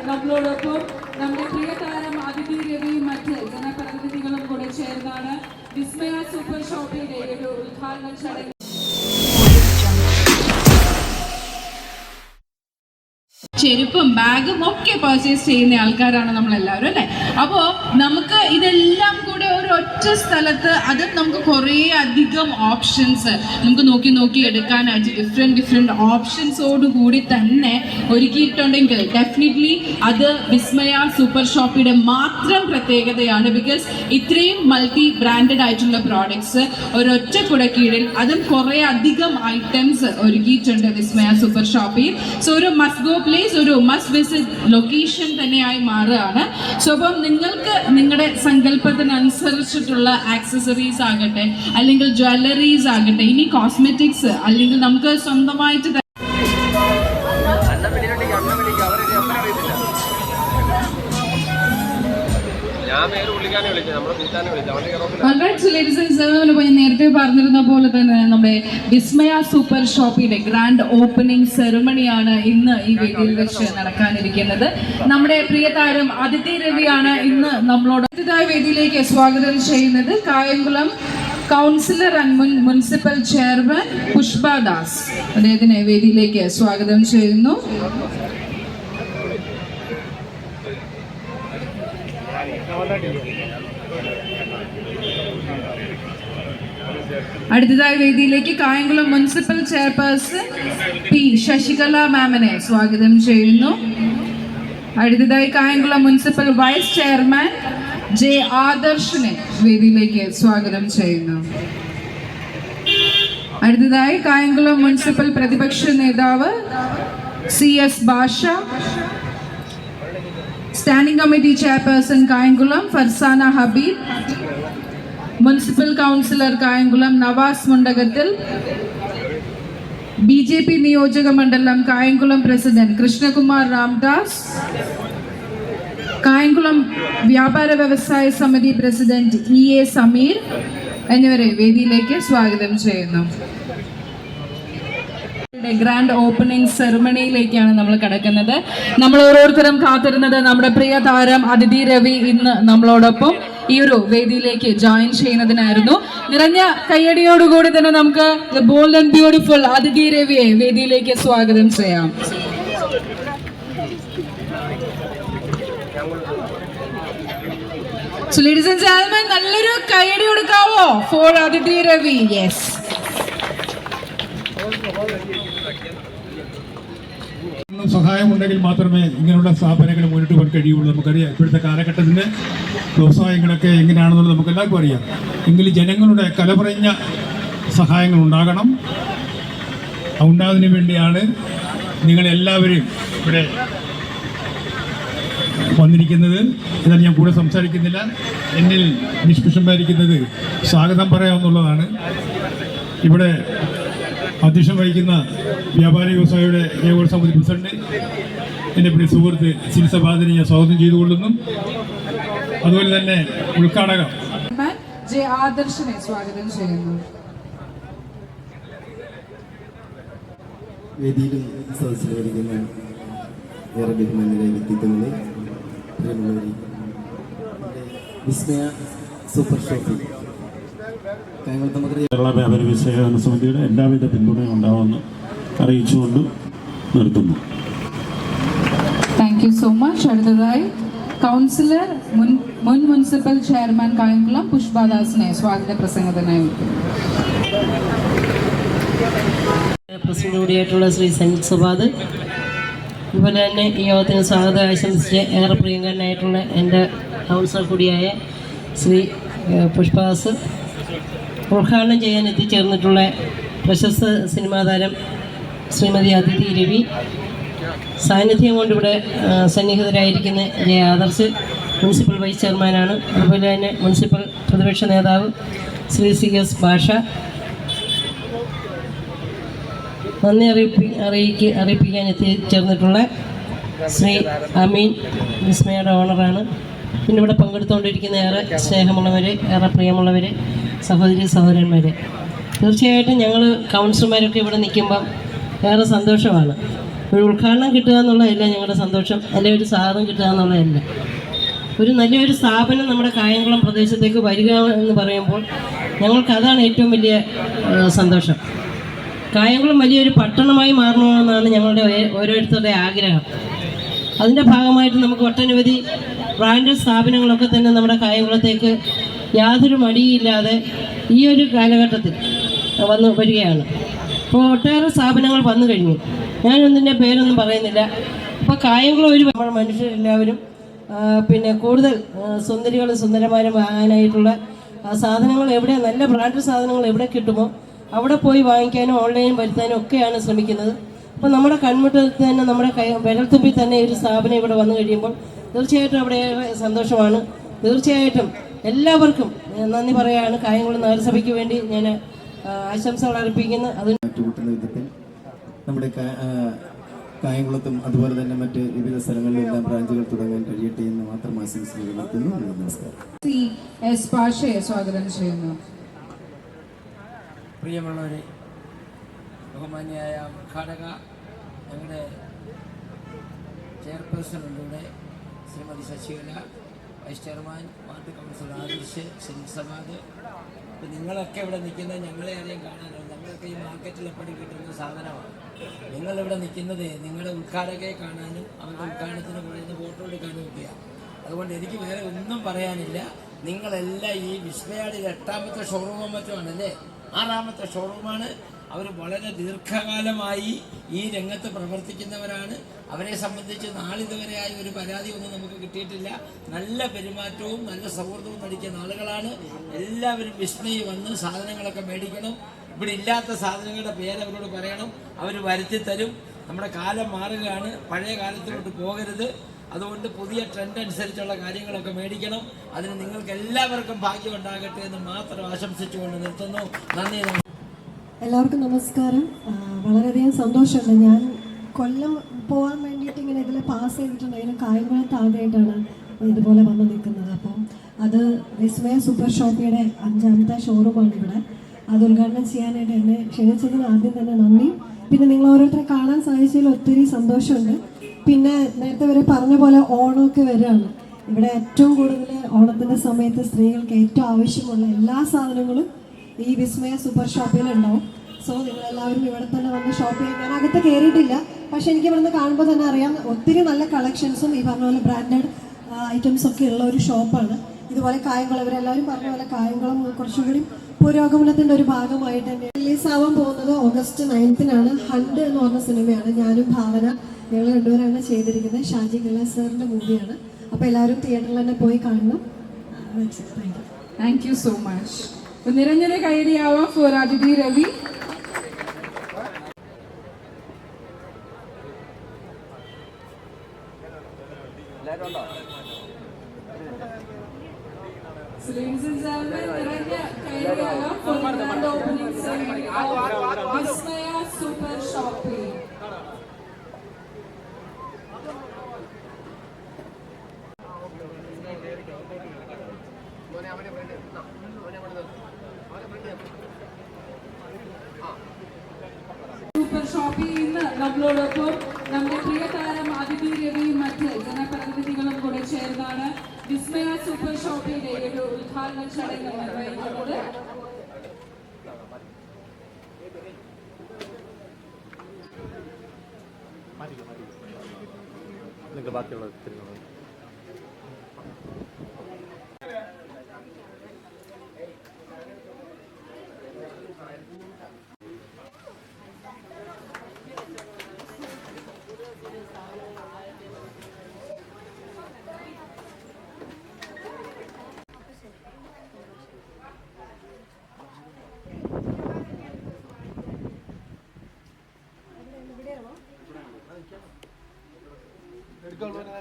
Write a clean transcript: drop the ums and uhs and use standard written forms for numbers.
നമ്മളോടൊപ്പം നമ്മുടെ പ്രിയ താരം അതിഥി രവിയും മറ്റ് ജനപ്രതിനിധികളും കൂടെ ചേർന്നാണ് വിസ്മയ സൂപ്പർ ഷോപ്പിന്റെ ഒരു ഉദ്ഘാടന ചടങ്ങ്. ചെരുപ്പും ബാഗും ഒക്കെ പർച്ചേസ് ചെയ്യുന്ന ആൾക്കാരാണ് നമ്മളെല്ലാവരും അല്ലേ. അപ്പോൾ നമുക്ക് ഇതെല്ലാം കൂടെ ഒരു ഒറ്റ സ്ഥലത്ത്, അതും നമുക്ക് കുറേ അധികം ഓപ്ഷൻസ് നമുക്ക് നോക്കി എടുക്കാനായിട്ട് ഡിഫറെൻറ്റ് ഓപ്ഷൻസോടുകൂടി തന്നെ ഒരുക്കിയിട്ടുണ്ടെങ്കിൽ ഡെഫിനറ്റ്ലി അത് വിസ്മയ സൂപ്പർ ഷോപ്പിയുടെ മാത്രം പ്രത്യേകതയാണ്. ബിക്കോസ് ഇത്രയും മൾട്ടി ബ്രാൻഡഡ് ആയിട്ടുള്ള പ്രോഡക്ട്സ് ഒരൊറ്റ കുടക്കീഴിൽ, അതും കുറേ അധികം ഐറ്റംസ് ഒരുക്കിയിട്ടുണ്ട് വിസ്മയ സൂപ്പർ ഷോപ്പിൽ. സോ ഒരു മസ്റ്റ് ഗോ പ്ലേസ്, ഒരു മസ്റ്റ് വിസിറ്റ് ലൊക്കേഷൻ തന്നെയായി മാറുകയാണ്. സോ അപ്പം നിങ്ങൾക്ക് നിങ്ങളുടെ സങ്കല്പത്തിനനുസരിച്ചിട്ടുള്ള ആക്സസറീസ് ആകട്ടെ, അല്ലെങ്കിൽ ജ്വല്ലറീസ് ആകട്ടെ, ഇനി കോസ്മെറ്റിക്സ്, അല്ലെങ്കിൽ നമുക്ക് സ്വന്തമായിട്ട് നേരത്തെ പറഞ്ഞിരുന്ന പോലെ തന്നെ നമ്മുടെ വിസ്മയ സൂപ്പർ ഷോപ്പിന്റെ ഗ്രാൻഡ് ഓപ്പണിംഗ് സെറിമണിയാണ് ഇന്ന് ഈ വേദിയിൽ വെച്ച് നടക്കാനിരിക്കുന്നത്. നമ്മുടെ പ്രിയ താരം അതിഥി രവിയാണ് ഇന്ന് നമ്മളോട് അതിഥിയായ വേദിയിലേക്ക് സ്വാഗതം ചെയ്യുന്നത്. Kayamkulam councillor and municipal chairman Pushpadas അദ്ദേഹത്തിനെ വേദിയിലേക്ക് സ്വാഗതം ചെയ്യുന്നു. അടുത്തതായി വേദിയിലേക്ക് Kayamkulam municipal chairperson P Sasikala മാമിനെ സ്വാഗതം ചെയ്യുന്നു. അടുത്തതായി Kayamkulam municipal vice chairman J ആദർശിനെ വേദിയിലേക്ക് സ്വാഗതം ചെയ്യുന്നു. അടുത്തതായി കായംകുളം മുനിസിപ്പൽ പ്രതിപക്ഷ നേതാവ് CS Basha, standing committee chairperson Kayamkulam Farsana Habeeb, municipal councillor Kayamkulam Navas Mundakathil, BJP നിയോജക മണ്ഡലം കായംകുളം പ്രസിഡന്റ് കൃഷ്ണകുമാർ രാംദാസ്, കായംകുളം വ്യാപാര വ്യവസായ സമിതി പ്രസിഡന്റ് EA സമീർ എന്നിവരെ വേദിയിലേക്ക് സ്വാഗതം ചെയ്യുന്നു. ഗ്രാൻഡ് ഓപ്പണിംഗ് സെറിമണിയിലേക്കാണ് നമ്മൾ കടക്കുന്നത്. നമ്മൾ ഓരോരുത്തരും കാത്തിരുന്നത് നമ്മുടെ പ്രിയ താരം അതിഥി രവി ഇന്ന് നമ്മളോടൊപ്പം ഈ ഒരു വേദിയിലേക്ക് ജോയിൻ ചെയ്യുന്നതിനായിരുന്നു. നിറഞ്ഞ കയ്യടിയോടുകൂടി തന്നെ നമുക്ക് ബോൾഡ് ആൻഡ് ബ്യൂട്ടിഫുൾ അതിഥി രവിയെ വേദിയിലേക്ക് സ്വാഗതം ചെയ്യാം. So ladies and gentlemen, നല്ലൊരു കയ്യടി കൊടുക്കാവോ ഫോർ അതിഥി രവി? യെസ്. സഹായമുണ്ടെങ്കിൽ മാത്രമേ ഇങ്ങനെയുള്ള സ്ഥാപനങ്ങൾ മുന്നോട്ട് പോകാൻ കഴിയുള്ളൂ. നമുക്കറിയാം ഇപ്പോഴത്തെ കാലഘട്ടത്തിൻ്റെ വ്യവസായങ്ങളൊക്കെ എങ്ങനെയാണെന്നുള്ളത് നമുക്ക് എല്ലാവർക്കും അറിയാം. എങ്കിലും ജനങ്ങളുടെ കലപറഞ്ഞ സഹായങ്ങൾ ഉണ്ടാകണം. ഉണ്ടാകുന്നതിന് വേണ്ടിയാണ് നിങ്ങളെല്ലാവരും ഇവിടെ വന്നിരിക്കുന്നത്. എന്നാൽ ഞാൻ കൂടെ സംസാരിക്കുന്നില്ല. എന്നിൽ നിഷ്പക്ഷമായിരിക്കുന്നത് സ്വാഗതം പറയാമെന്നുള്ളതാണ്. ഇവിടെ അധ്യക്ഷം വഹിക്കുന്ന വ്യാപാരി വ്യവസായിയുടെ ഏകോപന സമിതി പ്രസിഡന്റ് എൻ്റെ പ്രിയ സുഹൃത്ത് സിൽസബാദിനെ ഞാൻ സ്വാഗതം ചെയ്തുകൊള്ളുന്നു. അതുപോലെ തന്നെ ഉദ്ഘാടകം ജെ ആദർശിനെ സ്വാഗതം ചെയ്യുന്നു. വേദിയിലും സദസ്സിലിരിക്കുന്ന ഏറെ ബഹുമാന്യരായ വ്യക്തിത്വങ്ങളെ, പ്രിയമുള്ളവരെ, വിസ്മയ സൂപ്പർ ഷോപ്പിൽ കേരള വ്യാപാരി വ്യവസായ സമിതിയുടെ എല്ലാവിധ പിന്തുണയും ഉണ്ടാവുമെന്ന് അറിയിച്ചുകൊണ്ട് നിർത്തുന്നു. Thank you so much. അടുത്തതായി കൗൺസിലർ മുൻ മുനിസിപ്പൽ ചെയർമാൻ കായംകുളം പുഷ്പദാസിനെ സ്വാഗത പ്രസംഗത്തിനായി പ്രസിഡന്റ് കൂടിയായിട്ടുള്ള ശ്രീ സഞ്ജിത് സുബാദ്, അതുപോലെ തന്നെ ഈ യോഗത്തിന് സ്വാഗതം ആശംസിച്ച് ഏറെ പ്രിയങ്കരനായിട്ടുള്ള എൻ്റെ കൗൺസിലർ കൂടിയായ ശ്രീ പുഷ്പദാസ്, ഉദ്ഘാടനം ചെയ്യാൻ എത്തിച്ചേർന്നിട്ടുള്ള പ്രശസ്ത സിനിമാ താരം ശ്രീമതി അതിഥി രവി, സാന്നിധ്യം കൊണ്ടിവിടെ സന്നിഹിതരായിരിക്കുന്ന ജെ ആദർശ് മുനിസിപ്പൽ വൈസ് ചെയർമാനാണ്. അതുപോലെ തന്നെ മുനിസിപ്പൽ പ്രതിപക്ഷ നേതാവ് ശ്രീ CS ഭാഷ, നന്ദി അറിയിക്കാൻ എത്തിച്ചേർന്നിട്ടുള്ള ശ്രീ അമീൻ വിസ്മയുടെ ഓണറാണ്. പിന്നെ ഇവിടെ പങ്കെടുത്തുകൊണ്ടിരിക്കുന്ന ഏറെ സ്നേഹമുള്ളവർ, ഏറെ പ്രിയമുള്ളവർ, സഹോദരി സഹോദരന്മാർ, തീർച്ചയായിട്ടും ഞങ്ങൾ കൗൺസിലർമാരൊക്കെ ഇവിടെ നിൽക്കുമ്പം ഏറെ സന്തോഷമാണ്. ഒരു ഉദ്ഘാടനം കിട്ടുക എന്നുള്ളതല്ല ഞങ്ങളുടെ സന്തോഷം, അല്ലെങ്കിൽ ഒരു സാധനം കിട്ടുക എന്നുള്ളതല്ല. ഒരു നല്ലൊരു സ്ഥാപനം നമ്മുടെ കായംകുളം പ്രദേശത്തേക്ക് വരിക എന്ന് പറയുമ്പോൾ ഞങ്ങൾക്കതാണ് ഏറ്റവും വലിയ സന്തോഷം. കായംകുളം വലിയൊരു പട്ടണമായി മാറണമെന്നാണ് ഞങ്ങളുടെ ഓരോരുത്തരുടെ ആഗ്രഹം. അതിൻ്റെ ഭാഗമായിട്ട് നമുക്ക് ഒട്ടനവധി ബ്രാൻഡഡ് സ്ഥാപനങ്ങളൊക്കെ തന്നെ നമ്മുടെ കായംകുളത്തേക്ക് യാതൊരു മടിയില്ലാതെ ഈ ഒരു കാലഘട്ടത്തിൽ വന്നു വരികയാണ്. അപ്പോൾ ഒട്ടേറെ സ്ഥാപനങ്ങൾ വന്നു കഴിഞ്ഞു. ഞാനൊന്നിൻ്റെ പേരൊന്നും പറയുന്നില്ല. അപ്പോൾ കായംകുളം ഒരു നമ്മൾ മനുഷ്യരെല്ലാവരും പിന്നെ കൂടുതൽ സുന്ദരികളും സുന്ദരന്മാരും വാങ്ങാനായിട്ടുള്ള സാധനങ്ങൾ എവിടെ, നല്ല ബ്രാൻഡ് സാധനങ്ങൾ എവിടെ കിട്ടുമോ അവിടെ പോയി വാങ്ങിക്കാനും ഓൺലൈൻ വരുത്താനും ഒക്കെയാണ് ശ്രമിക്കുന്നത്. അപ്പോൾ നമ്മുടെ കൺമുട്ടത്ത് തന്നെ, നമ്മുടെ വിരൽത്തുമ്പിൽ തന്നെ ഒരു സ്ഥാപനം ഇവിടെ വന്നു കഴിയുമ്പോൾ തീർച്ചയായിട്ടും അവിടെ സന്തോഷമാണ്. തീർച്ചയായിട്ടും എല്ലാവർക്കും നന്ദി പറയുകയാണ്. കായംകുളം നഗരസഭയ്ക്ക് വേണ്ടി ഞാൻ ആശംസകൾ അർപ്പിക്കുന്നു. കൂട്ടുന്ന വിധത്തിൽ നമ്മുടെ കായംകുളത്തും അതുപോലെ തന്നെ മറ്റ് വിവിധ സ്ഥലങ്ങളിലെല്ലാം ബ്രാഞ്ചുകൾ തുടങ്ങാൻ കഴിയട്ടെ എന്ന് മാത്രം ആശംസകൾ നടത്തുന്നു. നമസ്കാരം. സ്വാഗതം ചെയ്യുന്നു. പ്രിയമുള്ളവരെ, ബഹുമാന്യായ ഉദ്ഘാടക, ഞങ്ങളുടെ ചെയർപേഴ്സണിലൂടെ Srimathi Sasikala, vice chairman, ward councillor Adish, സിൻസമാദ്, ഇപ്പം നിങ്ങളൊക്കെ ഇവിടെ നിൽക്കുന്നത് ഞങ്ങളെ ആരെയും കാണാനല്ല. നമ്മളൊക്കെ ഈ മാർക്കറ്റിൽ എപ്പോഴും കിട്ടുന്ന സാധനമാണ്. നിങ്ങളിവിടെ നിൽക്കുന്നത് നിങ്ങളുടെ ഉദ്ഘാടകയെ കാണാനും അവരുടെ ഉദ്ഘാടനത്തിന് പറയുന്ന ഫോട്ടോ എടുക്കാനും ഒക്കെയാണ്. അതുകൊണ്ട് എനിക്ക് വേറെ ഒന്നും പറയാനില്ല. നിങ്ങളെല്ലാം ഈ വിസ്മയാടിൽ 8ാമത്തെ ഷോറൂമോ മറ്റോ ആണല്ലേ, 6ാമത്തെ ഷോറൂമാണ്. അവർ വളരെ ദീർഘകാലമായി ഈ രംഗത്ത് പ്രവർത്തിക്കുന്നവരാണ്. അവരെ സംബന്ധിച്ച് നാളിതുവരെയായി ഒരു പരാതി ഒന്നും നമുക്ക് കിട്ടിയിട്ടില്ല. നല്ല പെരുമാറ്റവും നല്ല സൗഹൃദവും നടിക്കുന്ന ആളുകളാണ്. എല്ലാവരും വിസ്മയി വന്ന് സാധനങ്ങളൊക്കെ മേടിക്കണം. ഇവിടെ ഇല്ലാത്ത സാധനങ്ങളുടെ പേര് അവരോട് പറയണം, അവർ വരുത്തി തരും. നമ്മുടെ കാലം മാറുകയാണ്, പഴയ കാലത്തിലോട്ട് പോകരുത്. അതുകൊണ്ട് പുതിയ ട്രെൻഡ് അനുസരിച്ചുള്ള കാര്യങ്ങളൊക്കെ മേടിക്കണം. അതിന് നിങ്ങൾക്ക് എല്ലാവർക്കും ഭാഗ്യം ഉണ്ടാകട്ടെ എന്ന് മാത്രം ആശംസിച്ചുകൊണ്ട് നിർത്തുന്നു. നന്ദി. എല്ലാവർക്കും നമസ്കാരം. വളരെയധികം സന്തോഷമുണ്ട്. ഞാൻ കൊല്ലം പോകാൻ വേണ്ടിയിട്ട് ഇങ്ങനെ ഇതിൽ പാസ് ചെയ്തിട്ടുണ്ടെങ്കിലും കായംകുളത്ത് ആദ്യമായിട്ടാണ് ഇതുപോലെ വന്ന് നിൽക്കുന്നത്. അപ്പം അത് വിസ്മയ സൂപ്പർ ഷോപ്പിയുടെ 5ാമത്തെ ഷോറൂമാണ് ഇവിടെ. അത് ഉദ്ഘാടനം ചെയ്യാനായിട്ട് എന്നെ ക്ഷണിച്ചതിന് ആദ്യം തന്നെ നന്ദി. പിന്നെ നിങ്ങൾ ഓരോരുത്തരെ കാണാൻ സാധിച്ചതിൽ ഒത്തിരി സന്തോഷമുണ്ട്. പിന്നെ നേരത്തെ വരെ പറഞ്ഞ പോലെ ഓണമൊക്കെ വരികയാണ്. ഇവിടെ ഏറ്റവും കൂടുതൽ ഓണത്തിൻ്റെ സമയത്ത് സ്ത്രീകൾക്ക് ഏറ്റവും ആവശ്യമുള്ള എല്ലാ സാധനങ്ങളും ഈ വിസ്മയ സൂപ്പർ ഷോപ്പിലുണ്ടാവും. സോ നിങ്ങളെല്ലാവരും ഇവിടെ തന്നെ വന്ന് ഷോപ്പ് ചെയ്യാൻ. ഞാൻ അകത്ത് കയറിയിട്ടില്ല, പക്ഷേ എനിക്ക് ഇവിടുന്ന് കാണുമ്പോൾ തന്നെ അറിയാം ഒത്തിരി നല്ല കളക്ഷൻസും ഈ പറഞ്ഞ പോലെ ബ്രാൻഡഡ് ഐറ്റംസൊക്കെ ഉള്ള ഒരു ഷോപ്പാണ്. ഇതുപോലെ കായംകുളം, ഇവരെല്ലാവരും പറഞ്ഞ പോലെ കായംകുളം കുറച്ചുകൂടി പുരോഗമനത്തിൻ്റെ ഒരു ഭാഗമായിട്ട് തന്നെ റിലീസാവാൻ പോകുന്നത് ഓഗസ്റ്റ് 9-നാണ്. ഹണ്ട് എന്ന് പറഞ്ഞ സിനിമയാണ്. ഞാനും ഭാവന ഞങ്ങൾ രണ്ടുപേരാണ് ചെയ്തിരിക്കുന്നത്. ഷാജി കൈലാസ് സാറിൻ്റെ മൂവിയാണ്. അപ്പോൾ എല്ലാവരും തിയേറ്ററിൽ തന്നെ പോയി കാണണം. Thank you so much. Niranjana കൈഡിയാവാം for Athithi Ravi. Ladies and gentlemen, Niranya Kairiyawa for the grand opening ceremony of Vismaya Super Shopping. Super ഷോപ്പിൽ ഇന്ന് നമ്മളോടൊപ്പം നമ്മുടെ പ്രിയ താരം അതിഥി രവിയും മറ്റ് ജനപ്രതിനിധികളും കൂടെ ചേർന്നാണ് വിസ്മയ സൂപ്പർ ഷോപ്പിന്റെ ഒരു ഉദ്ഘാടന ചടങ്ങ് നിർവഹിക്കുന്നത്. എടുക്കാനുള്ള